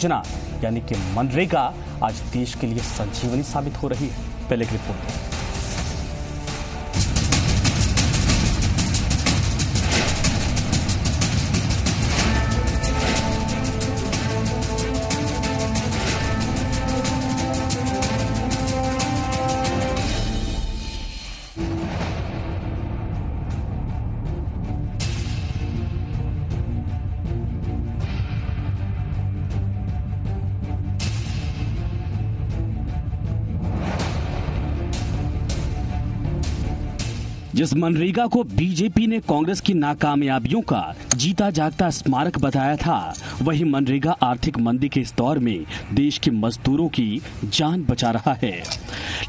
योजना यानी कि मनरेगा आज देश के लिए संजीवनी साबित हो रही है। पहले की रिपोर्ट। जिस मनरेगा को बीजेपी ने कांग्रेस की नाकामयाबियों का जीता जागता स्मारक बताया था, वही मनरेगा आर्थिक मंदी के इस दौर में देश के मजदूरों की जान बचा रहा है।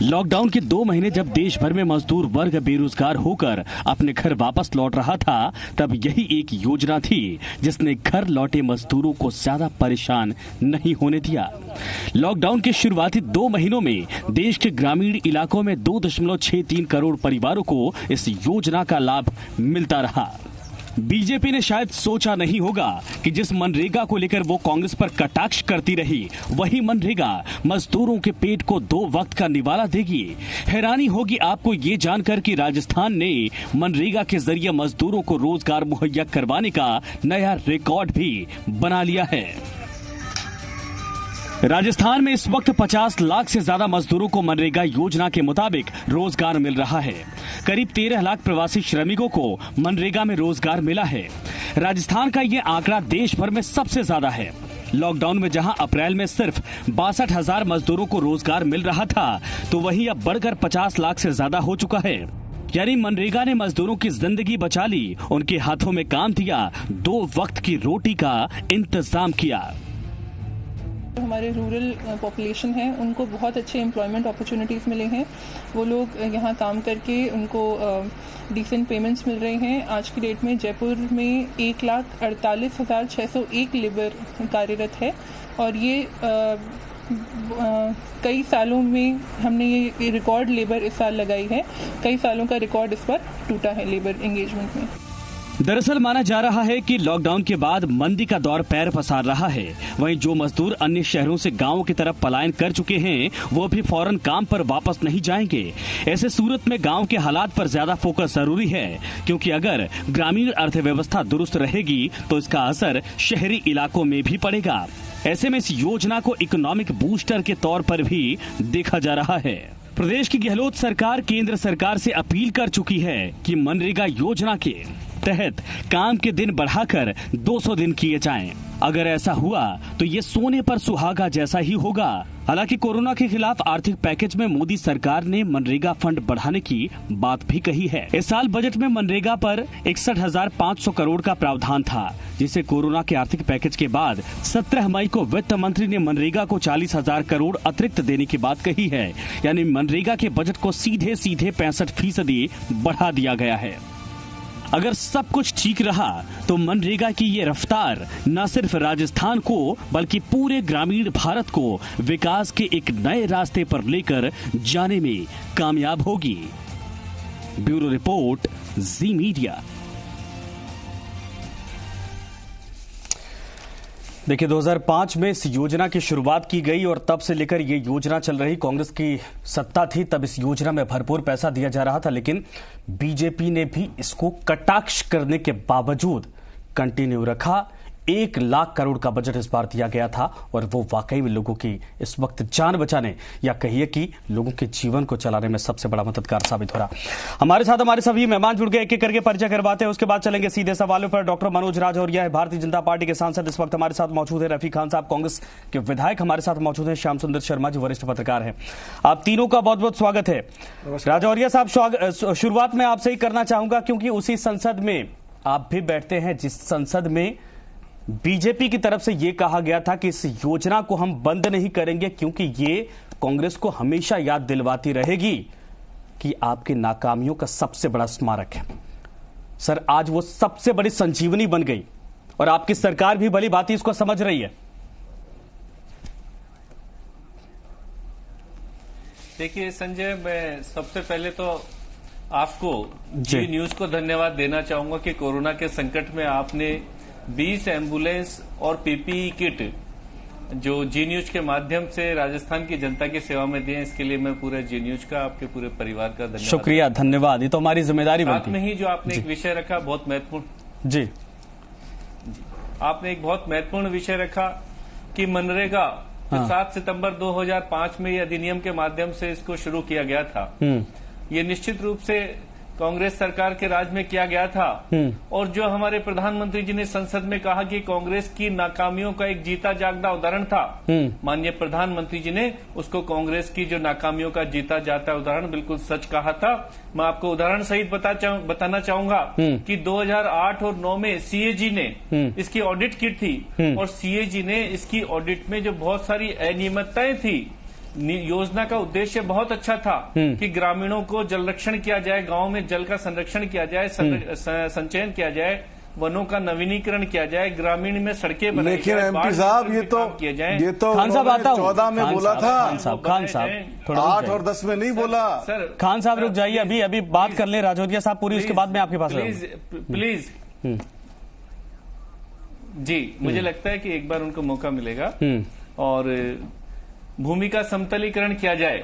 लॉकडाउन के 2 महीने जब देश भर में मजदूर वर्ग बेरोजगार होकर अपने घर वापस लौट रहा था, तब यही एक योजना थी जिसने घर लौटे मजदूरों को ज्यादा परेशान नहीं होने दिया। लॉकडाउन के शुरुआती 2 महीनों में देश के ग्रामीण इलाकों में 2.63 करोड़ परिवारों को इस योजना का लाभ मिलता रहा। बीजेपी ने शायद सोचा नहीं होगा कि जिस मनरेगा को लेकर वो कांग्रेस पर कटाक्ष करती रही, वही मनरेगा मजदूरों के पेट को 2 वक्त का निवाला देगी। हैरानी होगी आपको ये जानकर कि राजस्थान ने मनरेगा के जरिए मजदूरों को रोजगार मुहैया करवाने का नया रिकॉर्ड भी बना लिया है। राजस्थान में इस वक्त 50 लाख से ज्यादा मजदूरों को मनरेगा योजना के मुताबिक रोजगार मिल रहा है। करीब 13 लाख प्रवासी श्रमिकों को मनरेगा में रोजगार मिला है। राजस्थान का ये आंकड़ा देश भर में सबसे ज्यादा है। लॉकडाउन में जहां अप्रैल में सिर्फ 62,000 मजदूरों को रोजगार मिल रहा था, तो वहीं अब बढ़कर 50 लाख से ज्यादा हो चुका है। यानी मनरेगा ने मजदूरों की जिंदगी बचा ली, उनके हाथों में काम दिया, 2 वक्त की रोटी का इंतजाम किया। हमारे रूरल पॉपुलेशन है, उनको बहुत अच्छे एम्प्लॉयमेंट अपॉर्चुनिटीज़ मिले हैं। वो लोग यहाँ काम करके उनको डिसेंट पेमेंट्स मिल रहे हैं। आज की डेट में जयपुर में 1,48,601 लेबर कार्यरत है और ये कई सालों में हमने ये रिकॉर्ड लेबर इस साल लगाई है। कई सालों का रिकॉर्ड इस पर टूटा है लेबर एंगेजमेंट में। दरअसल माना जा रहा है कि लॉकडाउन के बाद मंदी का दौर पैर पसार रहा है। वहीं जो मजदूर अन्य शहरों से गांवों की तरफ पलायन कर चुके हैं, वो भी फौरन काम पर वापस नहीं जाएंगे। ऐसे सूरत में गांव के हालात पर ज्यादा फोकस जरूरी है, क्योंकि अगर ग्रामीण अर्थव्यवस्था दुरुस्त रहेगी तो इसका असर शहरी इलाकों में भी पड़ेगा। ऐसे में इस योजना को इकोनॉमिक बूस्टर के तौर पर भी देखा जा रहा है। प्रदेश की गहलोत सरकार केंद्र सरकार से अपील कर चुकी है कि मनरेगा योजना के तहत काम के दिन बढ़ाकर 200 दिन किए जाएं। अगर ऐसा हुआ तो ये सोने पर सुहागा जैसा ही होगा। हालांकि कोरोना के खिलाफ आर्थिक पैकेज में मोदी सरकार ने मनरेगा फंड बढ़ाने की बात भी कही है। इस साल बजट में मनरेगा पर 61,500 करोड़ का प्रावधान था, जिसे कोरोना के आर्थिक पैकेज के बाद 17 मई को वित्त मंत्री ने मनरेगा को 40,000 करोड़ अतिरिक्त देने की बात कही है। यानी मनरेगा के बजट को सीधे 65% बढ़ा दिया गया है। अगर सब कुछ ठीक रहा तो मनरेगा की ये रफ्तार न सिर्फ राजस्थान को बल्कि पूरे ग्रामीण भारत को विकास के एक नए रास्ते पर लेकर जाने में कामयाब होगी। ब्यूरो रिपोर्ट, जी मीडिया। देखिए, 2005 में इस योजना की शुरुआत की गई और तब से लेकर ये योजना चल रही। कांग्रेस की सत्ता थी, तब इस योजना में भरपूर पैसा दिया जा रहा था, लेकिन बीजेपी ने भी इसको कटाक्ष करने के बावजूद कंटिन्यू रखा। 1 लाख करोड़ का बजट इस बार दिया गया था और वो वाकई में लोगों की इस वक्त जान बचाने या कहिए कि लोगों के जीवन को चलाने में सबसे बड़ा मददगार साबित हो रहा। हमारे साथ हमारे सभी मेहमान जुड़ गए, एक एक करके परिचय करवाते हैं, उसके बाद चलेंगे सीधे सवालों पर। डॉक्टर मनोज राजौरिया है, भारतीय जनता पार्टी के सांसद, इस वक्त हमारे साथ मौजूद है। रफी खान साहब, कांग्रेस के विधायक, हमारे साथ मौजूद है। श्याम सुंदर शर्मा जी, वरिष्ठ पत्रकार हैं। आप तीनों का बहुत बहुत स्वागत है। राजौरिया साहब, शुरुआत में आपसे ही करना चाहूंगा, क्योंकि उसी संसद में आप भी बैठते हैं जिस संसद में बीजेपी की तरफ से यह कहा गया था कि इस योजना को हम बंद नहीं करेंगे, क्योंकि ये कांग्रेस को हमेशा याद दिलवाती रहेगी कि आपकी नाकामियों का सबसे बड़ा स्मारक है। सर, आज वो सबसे बड़ी संजीवनी बन गई और आपकी सरकार भी भली भांति इसको समझ रही है। देखिए संजय, मैं सबसे पहले तो आपको जी न्यूज को धन्यवाद देना चाहूंगा कि कोरोना के संकट में आपने 20 एम्बुलेंस और पीपीई किट जो जी न्यूज के माध्यम से राजस्थान की जनता की सेवा में दिए, इसके लिए मैं पूरे जी न्यूज का, आपके पूरे परिवार का धन्यवाद। शुक्रिया, धन्यवाद। ये तो हमारी जिम्मेदारी बनती है। साथ में ही जो आपने एक विषय रखा बहुत महत्वपूर्ण, जी आपने एक बहुत महत्वपूर्ण विषय रखा कि मनरेगा जो 7 सितंबर 2005 में ये अधिनियम के माध्यम से इसको शुरू किया गया था, ये निश्चित रूप से कांग्रेस सरकार के राज में किया गया था। और जो हमारे प्रधानमंत्री जी ने संसद में कहा कि कांग्रेस की नाकामियों का एक जीता जागता उदाहरण था, माननीय प्रधानमंत्री जी ने उसको कांग्रेस की जो नाकामियों का जीता जागता उदाहरण बिल्कुल सच कहा था। मैं आपको उदाहरण सहित बताना चाहूंगा कि 2008 और 9 में सीएजी ने इसकी ऑडिट की थी और सीएजी ने इसकी ऑडिट में जो बहुत सारी अनियमितताएं थी, योजना का उद्देश्य बहुत अच्छा था कि ग्रामीणों को जल रक्षण किया जाए, गांव में जल का संरक्षण किया जाए, संचयन किया जाए, वनों का नवीनीकरण किया जाए, ग्रामीण में सड़कें बनाई लेकिन जाए, एमपी साहब ये तो खान साहब आता हूं, 14 में बोला था, खान साहब थोड़ा 8 और 10 में नहीं बोला। सर खान साहब रुक जाइए, अभी बात कर ले राजौरिया साहब पूरी, उसके बाद में आपके पास प्लीज जी, मुझे लगता है कि एक बार उनको मौका मिलेगा और भूमि का समतलीकरण किया जाए।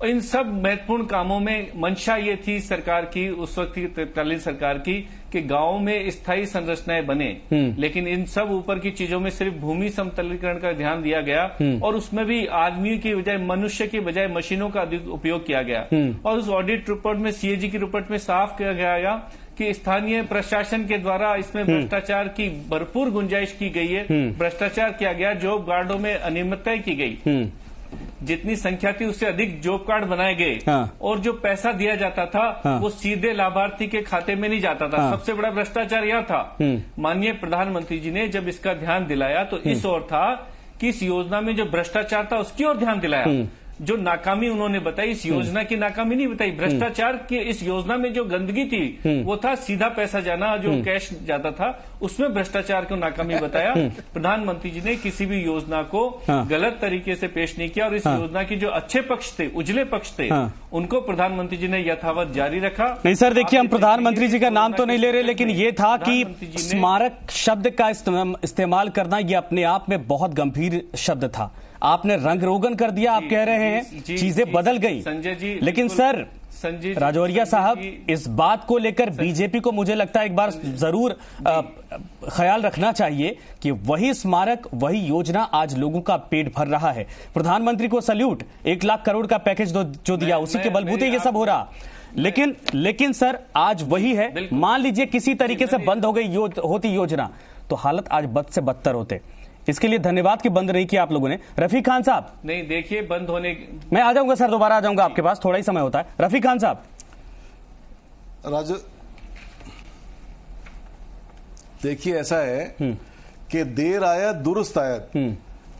और इन सब महत्वपूर्ण कामों में मंशा ये थी सरकार की, उस वक्त की तत्कालीन सरकार की, कि गांवों में स्थायी संरचनाएं बने। लेकिन इन सब ऊपर की चीजों में सिर्फ भूमि समतलीकरण का ध्यान दिया गया और उसमें भी आदमी की बजाय, मनुष्य की बजाय मशीनों का अधिक उपयोग किया गया। और उस ऑडिट रिपोर्ट में, सीएजी की रिपोर्ट में साफ किया गया कि स्थानीय प्रशासन के द्वारा इसमें भ्रष्टाचार की भरपूर गुंजाइश की गई है, भ्रष्टाचार किया गया, जॉब कार्डों में अनियमितताएं की गई, जितनी संख्या थी उससे अधिक जॉब कार्ड बनाए गए। और जो पैसा दिया जाता था वो सीधे लाभार्थी के खाते में नहीं जाता था। सबसे बड़ा भ्रष्टाचार यह था। माननीय प्रधानमंत्री जी ने जब इसका ध्यान दिलाया तो इस ओर था कि इस योजना में जो भ्रष्टाचार था उसकी ओर ध्यान दिलाया। जो नाकामी उन्होंने बताई, इस योजना की नाकामी नहीं बताई, भ्रष्टाचार की इस योजना में जो गंदगी थी वो था सीधा पैसा जाना, जो कैश जाता था, उसमें भ्रष्टाचार को नाकामी बताया। प्रधानमंत्री जी ने किसी भी योजना को गलत तरीके से पेश नहीं किया और इस योजना की जो अच्छे पक्ष थे, उजले पक्ष थे, उनको प्रधानमंत्री जी ने यथावत जारी रखा। नहीं सर, देखिए हम प्रधानमंत्री जी का नाम तो नहीं ले रहे, लेकिन ये था कि स्मारक शब्द का इस्तेमाल करना ये अपने आप में बहुत गंभीर शब्द था। आपने रंग रोगन कर दिया, आप कह रहे हैं चीजें बदल गई। संजय जी, लेकिन सर राजौरिया साहब, इस बात को लेकर बीजेपी को मुझे लगता है एक बार जरूर ख्याल रखना चाहिए कि वही स्मारक, वही योजना आज लोगों का पेट भर रहा है। प्रधानमंत्री को सैल्यूट, 1 लाख करोड़ का पैकेज जो दिया, उसी के बलबूते ये सब हो रहा। लेकिन सर आज वही है। मान लीजिए किसी तरीके से बंद हो गई होती योजना तो हालत आज बद से बदतर होते। इसके लिए धन्यवाद कि बंद नहीं किया आप लोगों ने। रफीक खान साहब, नहीं देखिए बंद होने, मैं आ जाऊंगा सर, दोबारा आ जाऊंगा आपके पास, थोड़ा ही समय होता है। रफीक खान साहब, देखिए ऐसा है कि देर आया दुरुस्त आया।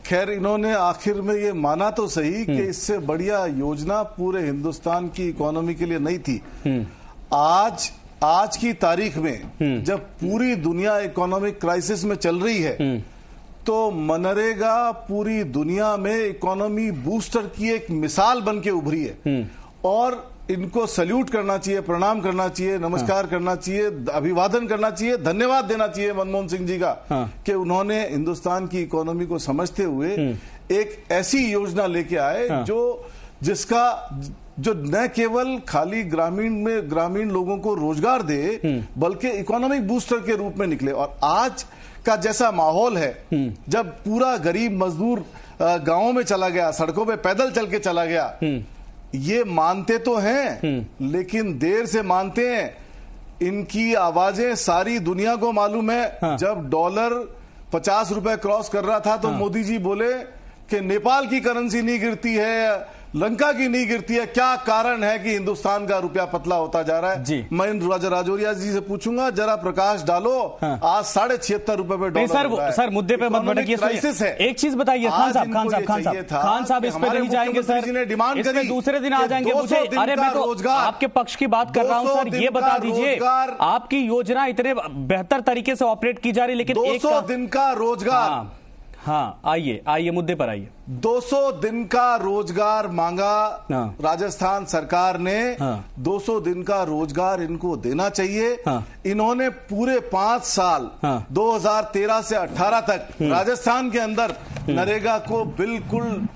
खैर इन्होंने आखिर में ये माना तो सही कि इससे बढ़िया योजना पूरे हिंदुस्तान की इकोनॉमी के लिए नहीं थी। आज की तारीख में जब पूरी दुनिया इकोनॉमिक क्राइसिस में चल रही है तो मनरेगा पूरी दुनिया में इकोनॉमी बूस्टर की एक मिसाल बन के उभरी है और इनको सैल्यूट करना चाहिए, प्रणाम करना चाहिए, नमस्कार करना चाहिए, अभिवादन करना चाहिए, धन्यवाद देना चाहिए मनमोहन सिंह जी का कि उन्होंने हिंदुस्तान की इकोनॉमी को समझते हुए एक ऐसी योजना लेके आए जो न केवल खाली ग्रामीण लोगों को रोजगार दे बल्कि इकोनॉमिक बूस्टर के रूप में निकले। और आज का जैसा माहौल है, जब पूरा गरीब मजदूर गांवों में चला गया, सड़कों पे पैदल चल के चला गया, ये मानते तो हैं लेकिन देर से मानते हैं। इनकी आवाजें सारी दुनिया को मालूम है। जब डॉलर 50 रुपए क्रॉस कर रहा था तो मोदी जी बोले कि नेपाल की करेंसी नहीं गिरती है, लंका की नहीं गिरती है, क्या कारण है कि हिंदुस्तान का रुपया पतला होता जा रहा है। मैं राजौरिया जी से पूछूंगा, जरा प्रकाश डालो। आज 76.5 रुपए पे डॉलर। सर मुद्दे पे मत भटकिए, क्राइसिस है। एक चीज बताइए खान साहब, इस पे नहीं जाएंगे सर, डिमांड करी, दूसरे दिन आ जाएंगे। मुझे अरे मैं तो आपके पक्ष की बात कर रहा हूं सर, ये बता दीजिए आपकी योजना इतने बेहतर तरीके से ऑपरेट की जा रही, लेकिन 200 दिन का रोजगार हाँ, आइए मुद्दे पर आइए। 200 दिन का रोजगार मांगा हाँ। राजस्थान सरकार ने। हाँ। 200 दिन का रोजगार इनको देना चाहिए। हाँ। इन्होंने पूरे 5 साल हाँ। 2013 से 18 तक राजस्थान के अंदर नरेगा को बिल्कुल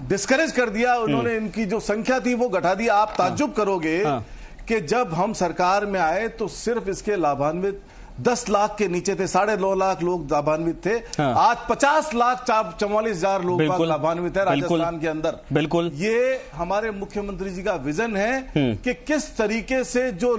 डिस्करेज कर दिया। उन्होंने इनकी जो संख्या थी वो घटा दी। आप ताज्जुब करोगे कि जब हम सरकार में आए तो सिर्फ इसके लाभान्वित 10 लाख के नीचे थे, 9.5 लाख लोग लाभान्वित थे। आज 50,44,000 लोग लाभान्वित है राजस्थान के अंदर। बिल्कुल, ये हमारे मुख्यमंत्री जी का विजन है कि किस तरीके से जो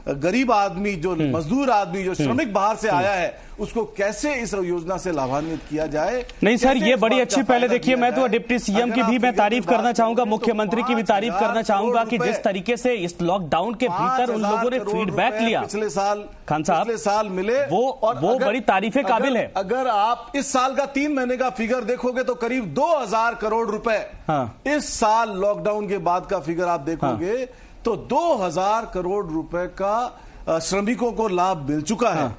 गरीब आदमी, जो मजदूर आदमी, जो श्रमिक बाहर से आया है, उसको कैसे इस योजना से लाभान्वित किया जाए। नहीं सर, ये बड़ी अच्छी, पहले देखिए, मैं तो डिप्टी सीएम की भी मैं तारीफ करना चाहूंगा, मुख्यमंत्री की भी तारीफ करना चाहूंगा कि जिस तरीके से इस लॉकडाउन के भीतर उन लोगों ने फीडबैक लिया पिछले साल, खान साहब, पिछले साल मिले, वो बड़ी तारीफे काबिल है। अगर आप इस साल का 3 महीने का फिगर देखोगे तो करीब 2000 करोड़ रुपए इस साल लॉकडाउन के बाद का फिगर आप देखोगे तो 2000 करोड़ रुपए का श्रमिकों को लाभ मिल चुका है।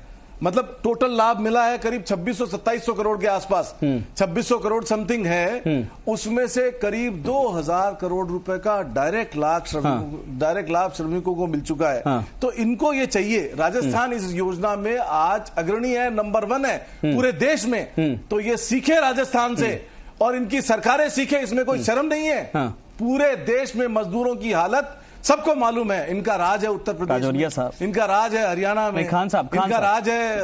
मतलब टोटल लाभ मिला है करीब 2600-2700 करोड़ के आसपास, 2600 करोड़ समथिंग है। उसमें से करीब 2000 करोड़ रुपए का डायरेक्ट लाभ श्रमिकों को मिल चुका है। तो इनको ये चाहिए। राजस्थान इस योजना में आज अग्रणी है, नंबर 1 है पूरे देश में। तो ये सीखे राजस्थान से और इनकी सरकारें सीखे, इसमें कोई शर्म नहीं है। पूरे देश में मजदूरों की हालत सबको मालूम है। इनका राज है उत्तर प्रदेश में, इनका राज है हरियाणा में, खान साहब, इनका राज है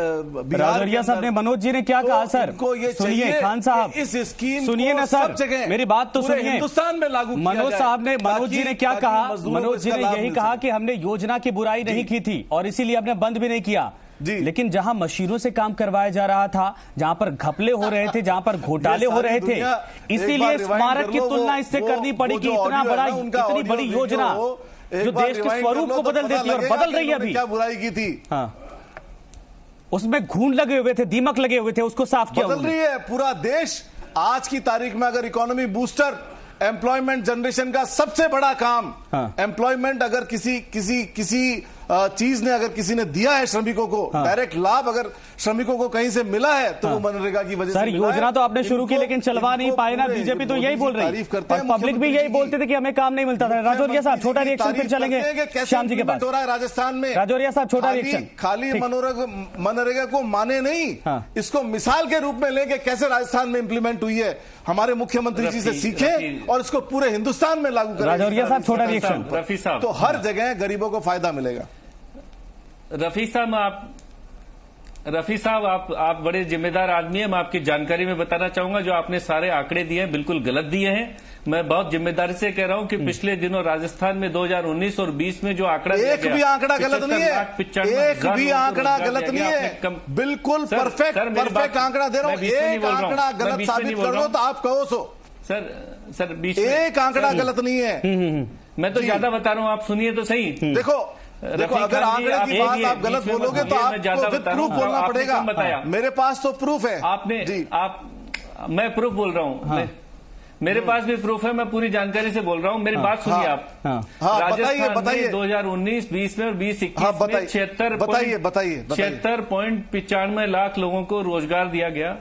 राजौरिया साहब ने, मनोज जी ने क्या कहा सर? इनको ये सुनिए खान साहब, इस स्कीम सुनिए ना सर, मेरी बात तो सुनिए। हिंदुस्तान में लागू मनोज साहब ने, मनोज जी ने क्या कहा? मनोज जी ने यही कहा कि हमने योजना की बुराई नहीं की थी और इसीलिए हमने बंद भी नहीं किया। लेकिन जहां मशीनों से काम करवाया जा रहा था, जहां पर घपले हो रहे थे, जहां पर घोटाले हो रहे थे, इसीलिए स्मारक की तुलना इससे करनी पड़ी कि इतनी बड़ी योजना जो देश के स्वरूप को बदल देती है और बदल रही है अभी। क्या बुराई की थी? उसमें घून लगे हुए थे, दीमक लगे हुए थे, उसको साफ किया। बदल रही है पूरा देश। आज की तारीख में अगर इकोनॉमी बूस्टर, एम्प्लॉयमेंट जनरेशन का सबसे बड़ा काम, एम्प्लॉयमेंट अगर किसी चीज ने, अगर किसी ने दिया है श्रमिकों को, डायरेक्ट लाभ अगर श्रमिकों को कहीं से मिला है तो वो मनरेगा की वजह से। सर, योजना तो आपने शुरू की लेकिन चलवा नहीं पाए ना। बीजेपी तो यही बोल रही है और पब्लिक भी यही बोलते थे कि हमें काम नहीं मिलता था। राजौरिया साहब, छोटा रिएक्शन, फिर चलेंगे श्याम जी के पास। हो रहा है राजस्थान में, राजौरिया साहब, छोटा रिएक्शन। खाली मनरेगा को माने नहीं, इसको मिसाल के रूप में लेके कैसे राजस्थान में इंप्लीमेंट हुई है, हमारे मुख्यमंत्री जी से सीखे और इसको पूरे हिंदुस्तान में लागू करें। राजौरिया साहब, छोटा रिएक्शन। रफी साहब, तो हर जगह गरीबों को फायदा मिलेगा। रफी साहब, आप बड़े जिम्मेदार आदमी हैं। मैं आपकी जानकारी में बताना चाहूंगा, जो आपने सारे आंकड़े दिए हैं बिल्कुल गलत दिए हैं। मैं बहुत जिम्मेदारी से कह रहा हूं कि पिछले दिनों राजस्थान में 2019 और 20 में जो आंकड़ा एक भी आंकड़ा गलत नहीं है, एक भी आंकड़ा गलत नहीं है, बिल्कुल परफेक्ट आंकड़ा दे रहा हूं। एक आंकड़ा गलत साबित कर दो तो आप कहो सो। सर बीच एक आंकड़ा गलत नहीं है। मैं तो ज्यादा बता रहा हूं, आप सुनिए तो सही। देखो अगर आंकड़े की बात आप गलत बोलोगे तो आपको विद प्रूफ बोलना पड़ेगा। मेरे पास तो प्रूफ है। मैं प्रूफ बोल रहा हूँ, मेरे पास भी प्रूफ है। मैं पूरी जानकारी से बोल रहा हूँ, मेरी बात सुनिए आप। राजस्थान में 2019-20 में और 2021 में 76.95 लाख लोगों को रोजगार दिया गया।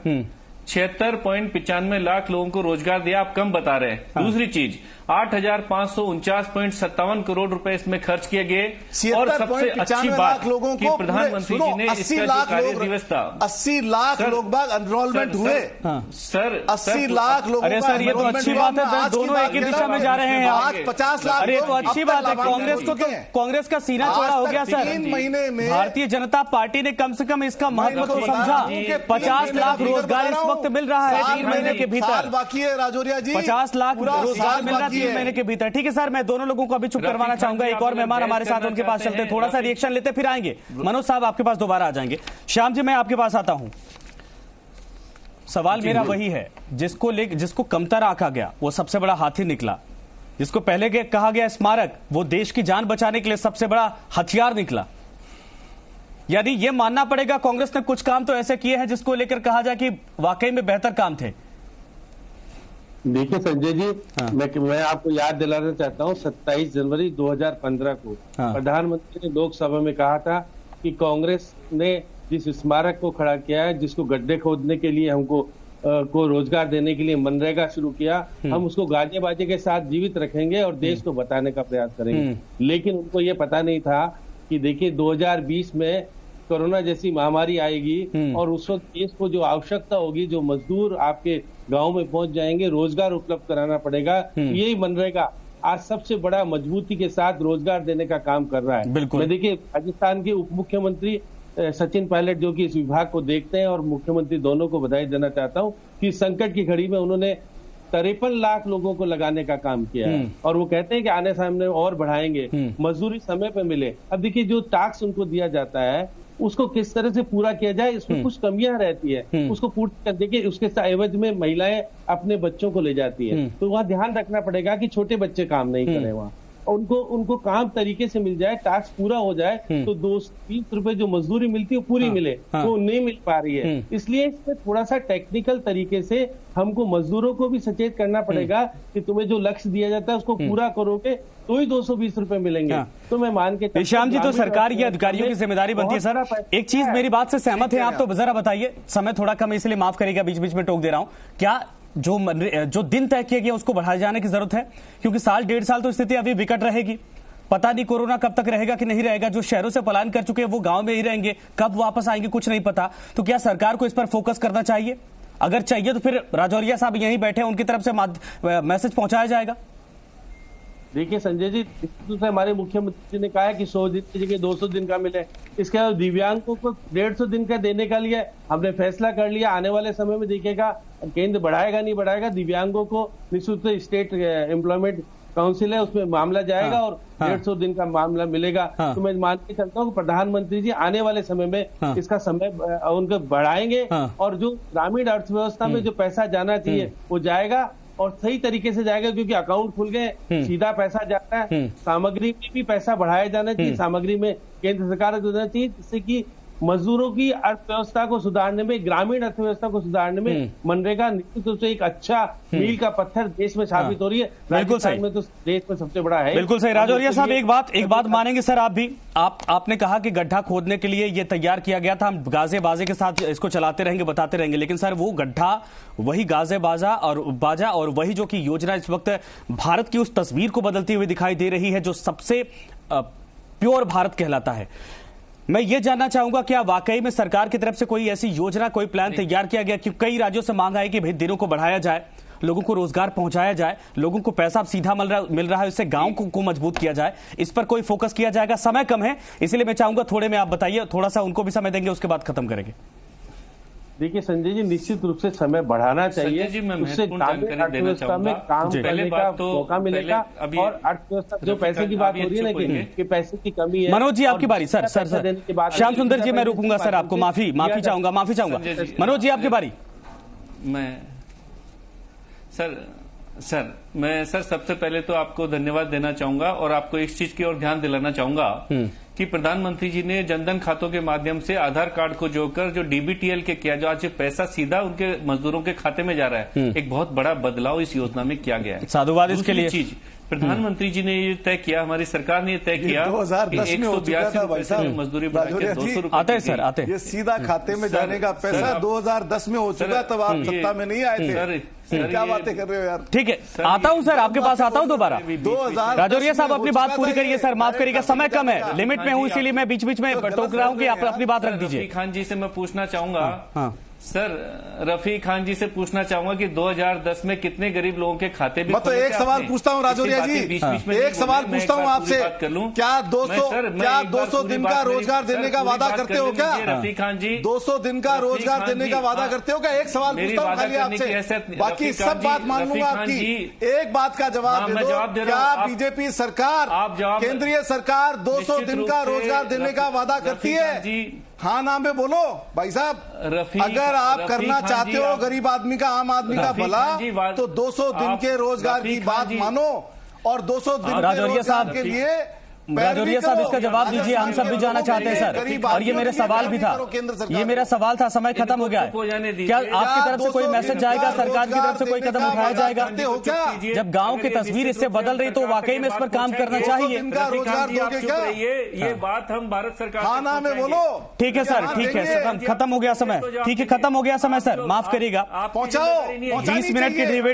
76.95 लाख लोगों को रोजगार दिया, आप कम बता रहे हैं। दूसरी चीज, 8,549.57 करोड़ रुपए इसमें खर्च किए गए। और सबसे अच्छी बात कि प्रधानमंत्री जी ने इसका जो कार्य दिवस था, 80 लाख लोग बाग एनरोलमेंट हुए। सर 80 लाख लोग। अरे सर, ये तो अच्छी बात है, दोनों एक ही दिशा में जा रहे हैं। आज 50 लाख। अरे तो अच्छी बात है। कांग्रेस का सीना चौड़ा हो गया सर। 3 महीने में भारतीय जनता पार्टी ने कम से कम इसका महत्व तो समझा। 50 लाख रोजगार इस वक्त मिल रहा है 3 महीने के भीतर। बाकी है राजौरिया जी, 50 लाख रोजगार मिल रहा है 3 महीने के भीतर। ठीक है सर, मैं दोनों लोगों को अभी चुप करवाना चाहूंगा। एक और मेहमान हमारे साथ, उनके पास चलते, थोड़ा सा रिएक्शन लेते फिर आएंगे। मनोज साहब आपके पास दोबारा आ जाएंगे। श्याम जी, मैं आपके पास आता हूं। सवाल मेरा वही है, जिसको कमतर आंका गया वो सबसे बड़ा हाथी निकला। जिसको पहले कहा गया स्मारक, वो देश की जान बचाने के लिए सबसे बड़ा हथियार निकला। यानी ये मानना पड़ेगा कांग्रेस ने कुछ काम तो ऐसे किए हैं जिसको लेकर कहा जाए कि वाकई में बेहतर काम थे। देखिए संजय जी, मैं आपको याद दिलाना चाहता हूं, 27 जनवरी 2015 को प्रधानमंत्री ने लोकसभा में कहा था कि कांग्रेस ने जिस स्मारक को खड़ा किया है, जिसको गड्ढे खोदने के लिए हमको को रोजगार देने के लिए मनरेगा शुरू किया, हम उसको गाजे बाजे के साथ जीवित रखेंगे और देश को बताने का प्रयास करेंगे। लेकिन उनको ये पता नहीं था कि देखिए 2020 में कोरोना जैसी महामारी आएगी और उस वक्त देश को जो आवश्यकता होगी, जो मजदूर आपके गांव में पहुंच जाएंगे, रोजगार उपलब्ध कराना पड़ेगा। यही मनरेगा आज सबसे बड़ा मजबूती के साथ रोजगार देने का काम कर रहा है। बिल्कुल। मैं देखिए राजस्थान के उप मुख्यमंत्री सचिन पायलट जो कि इस विभाग को देखते हैं और मुख्यमंत्री दोनों को बधाई देना चाहता हूं कि संकट की घड़ी में उन्होंने 53 लाख लोगों को लगाने का काम किया है और वो कहते हैं कि आने सामने और बढ़ाएंगे, मजदूरी समय पे मिले। अब देखिए जो टैक्स उनको दिया जाता है उसको किस तरह से पूरा किया जाए, इसमें कुछ कमियां रहती है, उसको पूर्ण कर देखिए। उसके एवज में महिलाएं अपने बच्चों को ले जाती है, तो वहाँ ध्यान रखना पड़ेगा कि छोटे बच्चे काम नहीं करें वहाँ, उनको काम तरीके से मिल जाए, टैक्स पूरा हो जाए तो 220 रुपए जो मजदूरी मिलती है वो पूरी मिले, वो नहीं मिल पा रही है। इसलिए इसमें थोड़ा सा टेक्निकल तरीके से हमको मजदूरों को भी सचेत करना पड़ेगा कि तुम्हें जो लक्ष्य दिया जाता है उसको पूरा करोगे तो ही 220 रुपए मिलेंगे। तो मैं मान के श्याम जी, तो सरकार की अधिकारियों की जिम्मेदारी बनती है। सर एक चीज मेरी बात से सहमत है आप, तो जरा बताइए, समय थोड़ा कम इसलिए माफ करिएगा, बीच बीच में टोक दे रहा हूं, क्या जो दिन तय किया गया उसको बढ़ाए जाने की जरूरत है? क्योंकि साल 1.5 साल तो स्थिति अभी विकट रहेगी, पता नहीं कोरोना कब तक रहेगा कि नहीं रहेगा। जो शहरों से पलायन कर चुके हैं वो गांव में ही रहेंगे, कब वापस आएंगे कुछ नहीं पता। तो क्या सरकार को इस पर फोकस करना चाहिए? अगर चाहिए तो फिर राजौरिया साहब यहीं बैठे हैं, उनकी तरफ से मैसेज पहुंचाया जाएगा। देखिए संजय जी, हमारे मुख्यमंत्री जी ने कहा है कि 100 दिन की जगह 200 दिन का मिले। इसके अलावा दिव्यांगों को 150 दिन का देने का लिए हमने फैसला कर लिया। आने वाले समय में देखिएगा केंद्र बढ़ाएगा नहीं बढ़ाएगा, दिव्यांगों को निःशुल्क स्टेट एम्प्लॉयमेंट काउंसिल है उसमें मामला जाएगा और 150 दिन का मामला मिलेगा। तो मैं मान के चलता हूँ प्रधानमंत्री जी आने वाले समय में इसका समय उनको बढ़ाएंगे और जो ग्रामीण अर्थव्यवस्था में जो पैसा जाना चाहिए वो जाएगा और सही तरीके से जाएगा, क्योंकि अकाउंट खुल गए, सीधा पैसा जाता है। सामग्री में भी पैसा बढ़ाया जाना चाहिए, सामग्री में केंद्र सरकार को देना चाहिए, जिससे कि मजदूरों की अर्थव्यवस्था को सुधारने में, ग्रामीण अर्थव्यवस्था को सुधारने में मनरेगा निश्चित रूप से एक अच्छा मील का पत्थर देश में साबित हो रही है। बिल्कुल सही, में तो देश में सबसे बड़ा है। बिल्कुल सही। राजौरिया साहब एक बात मानेंगे सर आप भी, आपने कहा कि गड्ढा खोदने के लिए ये तैयार किया गया था, हम गाजे बाजे के साथ इसको चलाते रहेंगे, बताते रहेंगे, लेकिन सर वो गड्ढा, वही गाजे बाजा और वही जो कि योजना इस वक्त भारत की उस तस्वीर को बदलती हुई दिखाई दे रही है जो सबसे प्योर भारत कहलाता है। मैं ये जानना चाहूंगा क्या वाकई में सरकार की तरफ से कोई ऐसी योजना, कोई प्लान तैयार किया गया? कि कई राज्यों से मांग आई कि भाई दिनों को बढ़ाया जाए, लोगों को रोजगार पहुंचाया जाए, लोगों को पैसा सीधा मिल रहा है, इससे गांव को मजबूत किया जाए, इस पर कोई फोकस किया जाएगा? समय कम है इसलिए मैं चाहूंगा थोड़े में आप बताइए, थोड़ा सा उनको भी समय देंगे, उसके बाद खत्म करेंगे। देखिए संजय जी, निश्चित रूप से समय बढ़ाना चाहिए, उससे अर्थव्यवस्था में काम करने का मौका मिलेगा और अर्थव्यवस्था जो पैसे की बात हो रही है ना कि पैसे की कमी है। मनोज जी आपकी बारी। सर श्याम सुंदर जी मैं रुकूंगा सर, आपको माफी चाहूंगा। मनोज जी आपकी बारी। मैं सबसे पहले तो आपको धन्यवाद देना चाहूंगा और आपको इस चीज की ओर ध्यान दिलाना चाहूंगा कि प्रधानमंत्री जी ने जनधन खातों के माध्यम से आधार कार्ड को जोड़कर जो डीबीटीएल के किया, जो आज पैसा सीधा उनके मजदूरों के खाते में जा रहा है, एक बहुत बड़ा बदलाव इस योजना में किया गया है। साधुवाद इसके लिए। चीज प्रधानमंत्री जी ने ये तय किया, हमारी सरकार ने ये तय किया 2010 में हो चुका था भाई साहब, मजदूरी बढ़ा के 200 रुपए आते हैं सर, आते हैं। ये सीधा खाते में जाने का पैसा 2010 में हो चुका, तब आप सत्ता में नहीं आए थे। क्या बातें कर रहे हो यार? ठीक है, आता हूं सर, आपके पास आता हूं दोबारा। 2000 राजौरिया साहब अपनी बात पूरी करिए सर, माफ करिएगा, समय कम है, लिमिट में हूं, इसीलिए मैं बीच बीच में टोक रहा हूं कि आप अपनी बात रख दीजिए। रफी खान जी से मैं पूछना चाहूंगा सर, रफी खान जी से पूछना चाहूंगा कि 2010 में कितने गरीब लोगों के खाते में? मैं तो एक सवाल पूछता हूँ राजौरिया जी, एक सवाल पूछता हूँ आपसे, क्या 200 दिन का रोजगार देने का वादा करते हो क्या? रफी खान जी 200 दिन का रोजगार देने का वादा करते हो क्या? एक सवाल पूछता हूँ खाली आपसे, बाकी सब बात मान लूंगा आपकी। एक बात का जवाब दे दो, क्या बीजेपी सरकार, केंद्रीय सरकार 200 दिन का रोजगार देने का वादा करती है? हाँ नाम में बोलो भाई साहब। अगर आप करना चाहते हो गरीब आदमी का, आम आदमी का भला, तो 200 दिन के रोजगार की बात मानो और 200 दिन के रोजगार के लिए राजौरिया साहब इसका जवाब दीजिए, हम सब भी जाना चाहते हैं सर, और ये मेरा सवाल भी था, ये मेरा सवाल था। समय खत्म हो गया है, क्या आपकी तरफ से कोई मैसेज जाएगा, सरकार की तरफ से कोई कदम उठाया जाएगा? जब गांव की तस्वीर इससे बदल रही तो वाकई में इस पर काम करना चाहिए। ये बात हम भारत सरकार खाना में बोलो। ठीक है सर, ठीक है, खत्म हो गया समय, ठीक है, खत्म हो गया समय सर, माफ करिएगा। पहुंचाओ 20 मिनट की डिबेट